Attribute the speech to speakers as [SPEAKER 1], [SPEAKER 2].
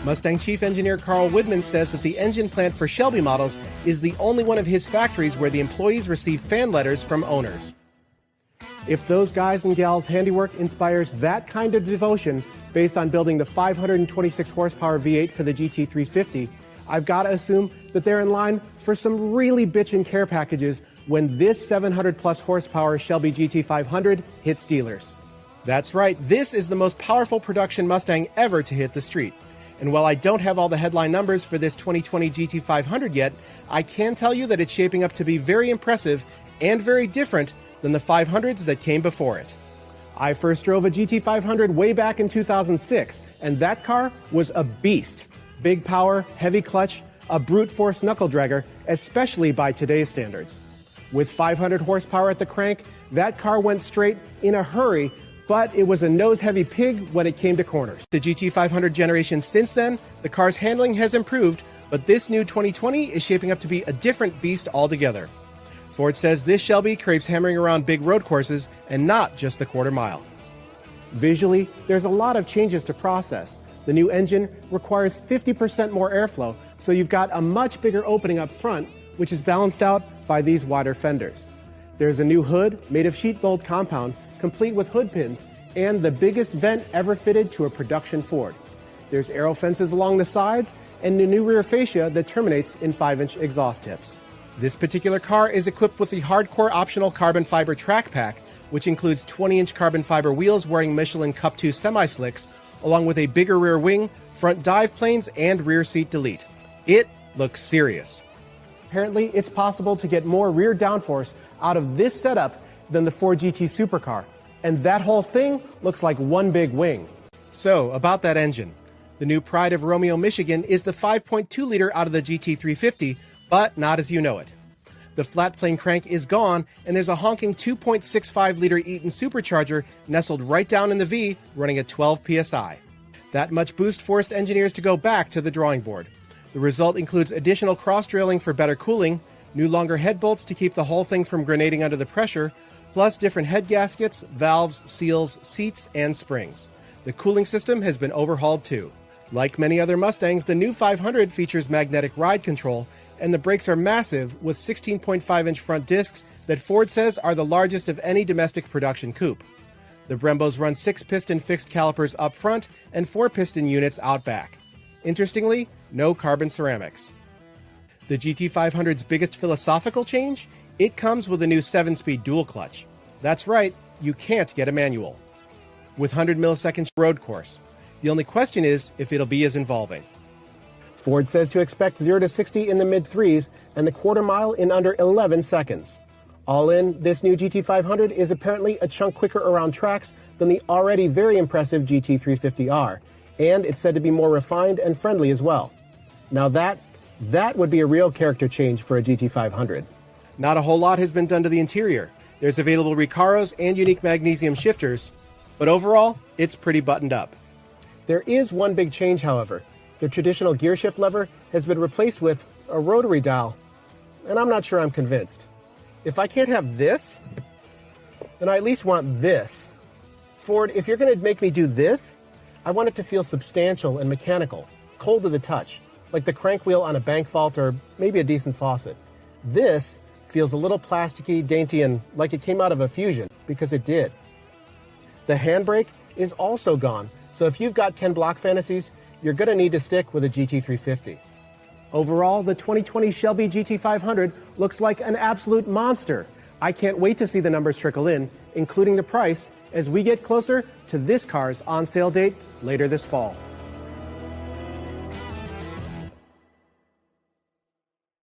[SPEAKER 1] Mustang chief engineer Carl Widman says that the engine plant for Shelby models is the only one of his factories where the employees receive fan letters from owners. If those guys and gals' handiwork inspires that kind of devotion based on building the 526 horsepower V8 for the GT350, I've got to assume that they're in line for some really bitchin' care packages when this 700 plus horsepower Shelby GT500 hits dealers. That's right, this is the most powerful production Mustang ever to hit the street. And while I don't have all the headline numbers for this 2020 GT500 yet, I can tell you that it's shaping up to be very impressive and very different than the 500s that came before it. I first drove a GT500 way back in 2006, and that car was a beast. Big power, heavy clutch, a brute force knuckle dragger, especially by today's standards. With 500 horsepower at the crank, that car went straight in a hurry, but it was a nose-heavy pig when it came to corners. The GT500 generation since then, the car's handling has improved, but this new 2020 is shaping up to be a different beast altogether. Ford says this Shelby craves hammering around big road courses and not just the quarter mile. Visually, there's a lot of changes to process. The new engine requires 50% more airflow, so you've got a much bigger opening up front, which is balanced out by these wider fenders. There's a new hood made of sheet gold compound, complete with hood pins, and the biggest vent ever fitted to a production Ford. There's aero fences along the sides and a new rear fascia that terminates in 5-inch exhaust tips. This particular car is equipped with the hardcore optional carbon fiber track pack, which includes 20-inch carbon fiber wheels wearing Michelin Cup 2 semi-slicks, along with a bigger rear wing, front dive planes, and rear seat delete. It looks serious. Apparently, it's possible to get more rear downforce out of this setup than the Ford GT supercar, and that whole thing looks like one big wing. So, about that engine. The new pride of Romeo, Michigan is the 5.2-liter out of the GT350, but not as you know it. The flat plane crank is gone, and there's a honking 2.65-liter Eaton supercharger nestled right down in the V, running at 12 psi. That much boost forced engineers to go back to the drawing board. The result includes additional cross-drailing for better cooling, new longer head bolts to keep the whole thing from grenading under the pressure, plus different head gaskets, valves, seals, seats, and springs. The cooling system has been overhauled too. Like many other Mustangs, the new 500 features magnetic ride control, and the brakes are massive with 16.5-inch front discs that Ford says are the largest of any domestic production coupe. The Brembos run 6-piston fixed calipers up front and 4-piston units out back. Interestingly, no carbon ceramics. The GT500's biggest philosophical change? It comes with a new 7-speed dual clutch. That's right, you can't get a manual. With 100 milliseconds road course. The only question is if it'll be as involving. Ford says to expect 0 to 60 in the mid-3s and the quarter mile in under 11 seconds. All in, this new GT500 is apparently a chunk quicker around tracks than the already very impressive GT350R, and it's said to be more refined and friendly as well. Now that would be a real character change for a GT500. Not a whole lot has been done to the interior. There's available Recaros and unique magnesium shifters, but overall, it's pretty buttoned up. There is one big change, however. The traditional gear shift lever has been replaced with a rotary dial, and I'm not sure I'm convinced. If I can't have this, then I at least want this. Ford, if you're going to make me do this, I want it to feel substantial and mechanical, cold to the touch, like the crank wheel on a bank vault or maybe a decent faucet. This feels a little plasticky, dainty, and like it came out of a Fusion, because it did. The handbrake is also gone, so if you've got Ken Block fantasies, you're going to need to stick with a GT350. Overall, the 2020 Shelby GT500 looks like an absolute monster. I can't wait to see the numbers trickle in, including the price, as we get closer to this car's on-sale date later this fall.